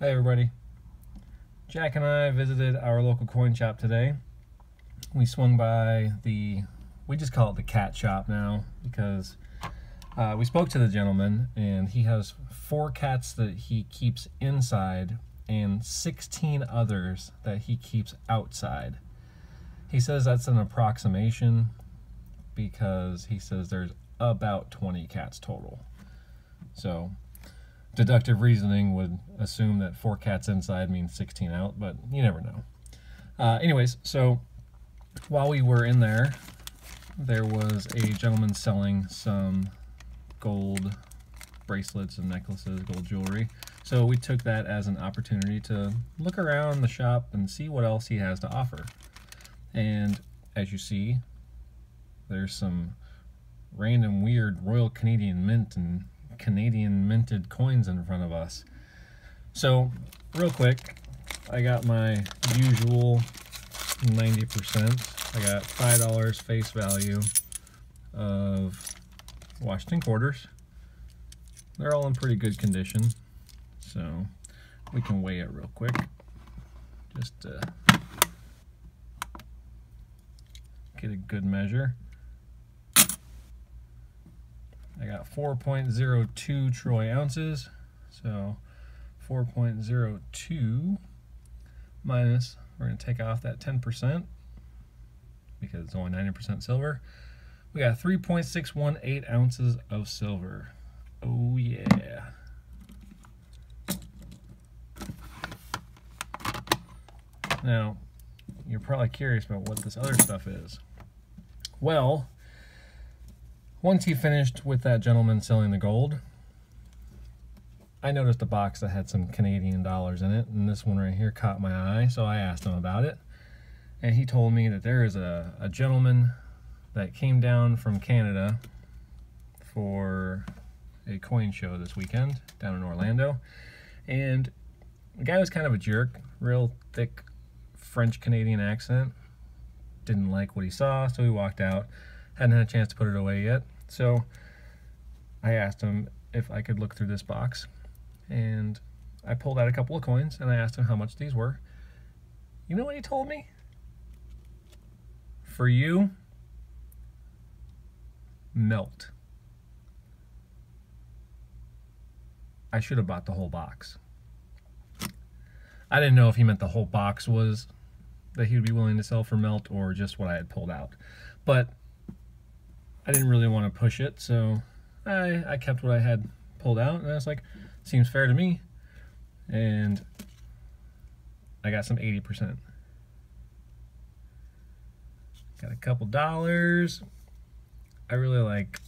Hey everybody, Jack and I visited our local coin shop today. We swung by we just call it the cat shop now because we spoke to the gentleman and he has 4 cats that he keeps inside and 16 others that he keeps outside. He says that's an approximation because he says there's about 20 cats total. So deductive reasoning would assume that 4 cats inside means 16 out, but you never know. Anyways, so while we were in there, there was a gentleman selling some gold bracelets and necklaces, gold jewelry. So we took that as an opportunity to look around the shop and see what else he has to offer. And as you see, there's some random weird Royal Canadian Mint and Canadian minted coins in front of us. So real quick, I got my usual 90%. I got $5 face value of Washington quarters. They're all in pretty good condition, so we can weigh it real quick just to get a good measure. I got 4.02 troy ounces, so 4.02 minus, we're going to take off that 10% because it's only 90% silver. We got 3.618 ounces of silver. Oh yeah. Now, you're probably curious about what this other stuff is. Well, once he finished with that gentleman selling the gold, I noticed a box that had some Canadian dollars in it, and this one right here caught my eye, so I asked him about it. And he told me that there is a gentleman that came down from Canada for a coin show this weekend down in Orlando. And the guy was kind of a jerk, real thick French-Canadian accent. Didn't like what he saw, so he walked out. Hadn't had a chance to put it away yet. So I asked him if I could look through this box, and I pulled out a couple of coins and I asked him how much these were. You know what he told me? For you, melt. I should have bought the whole box. I didn't know if he meant the whole box was that he would be willing to sell for melt or just what I had pulled out. But I didn't really want to push it, so I kept what I had pulled out, and I was like, seems fair to me. And I got some 80%. Got a couple dollars. I really like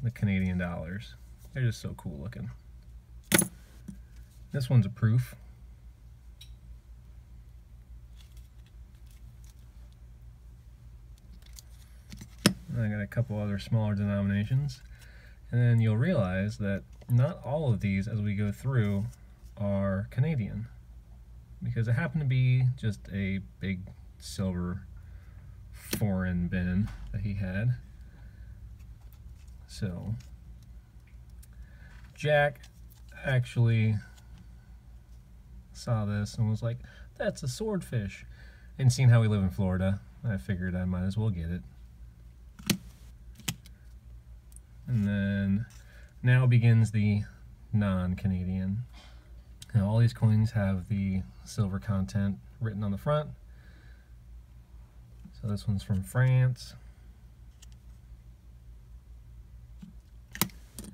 the Canadian dollars. They're just so cool looking. This one's a proof. I got a couple other smaller denominations, and then you'll realize that not all of these as we go through are Canadian, because it happened to be just a big silver foreign bin that he had. So Jack actually saw this and was like, that's a swordfish, and seeing how we live in Florida, I figured I might as well get it. And then now begins the non-Canadian. Now all these coins have the silver content written on the front. So this one's from France.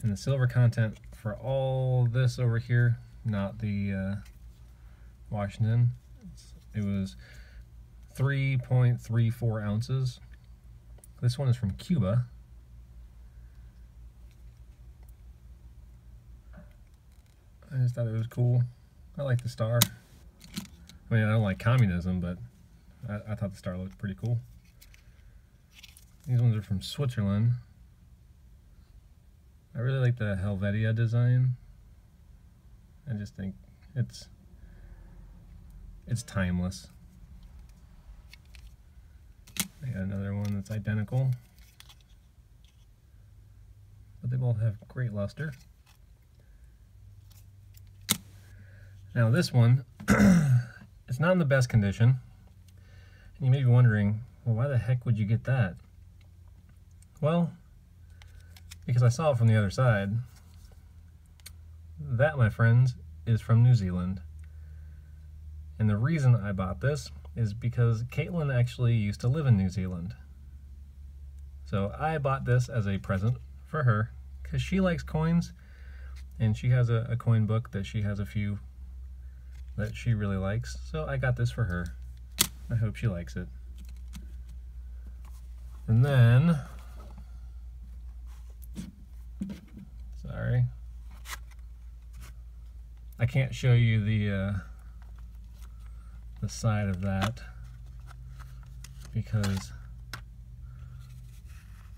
And the silver content for all this over here, not the Washington, it was 3.34 ounces. This one is from Cuba. I just thought it was cool. I like the star. I mean, I don't like communism, but I thought the star looked pretty cool. These ones are from Switzerland. I really like the Helvetia design. I just think it's timeless. I got another one that's identical, but they both have great luster. Now this one, it's not in the best condition. And you may be wondering, well, why the heck would you get that? Well, because I saw it from the other side. That, my friends, is from New Zealand. And the reason I bought this is because Caitlin actually used to live in New Zealand. So I bought this as a present for her because she likes coins, and she has a coin book that she has a few that she really likes. So I got this for her. I hope she likes it. And then, sorry, I can't show you the side of that because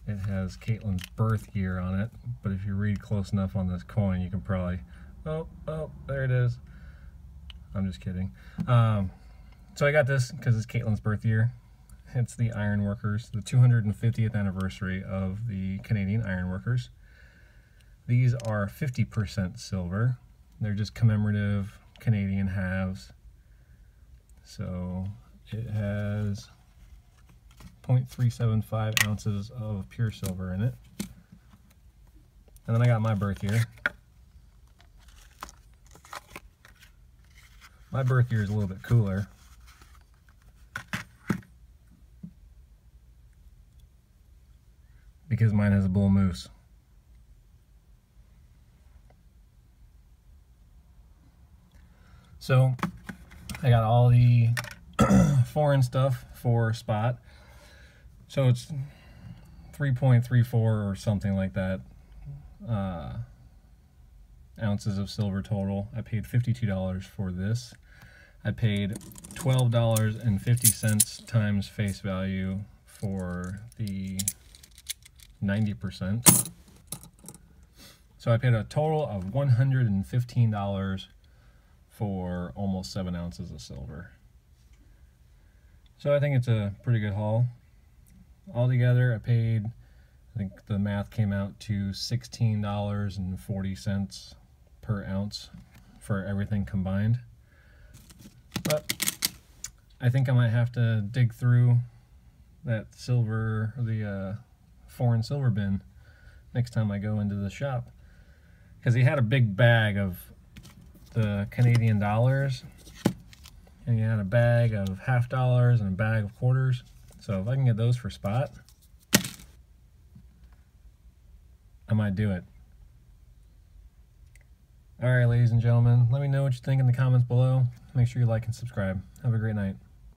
it has Caitlin's birth year on it, but if you read close enough on this coin, you can probably, oh, there it is. I'm just kidding. So I got this because it's Caitlin's birth year. It's the Ironworkers, the 250th anniversary of the Canadian Ironworkers. These are 50% silver. They're just commemorative Canadian halves. So it has 0.375 ounces of pure silver in it. And then I got my birth year. My birth year is a little bit cooler. Because mine has a bull moose. So I got all the foreign stuff for spot. So it's 3.34 or something like that ounces of silver total. I paid $52 for this. I paid $12.50 times face value for the 90%. So I paid a total of $115 for almost 7 ounces of silver. So I think it's a pretty good haul. Altogether, I paid, I think the math came out to $16.40 per ounce for everything combined. But I think I might have to dig through that silver, the foreign silver bin next time I go into the shop, because he had a big bag of the Canadian dollars, and he had a bag of half dollars and a bag of quarters. So if I can get those for spot, I might do it. All right, ladies and gentlemen, let me know what you think in the comments below. Make sure you like and subscribe. Have a great night.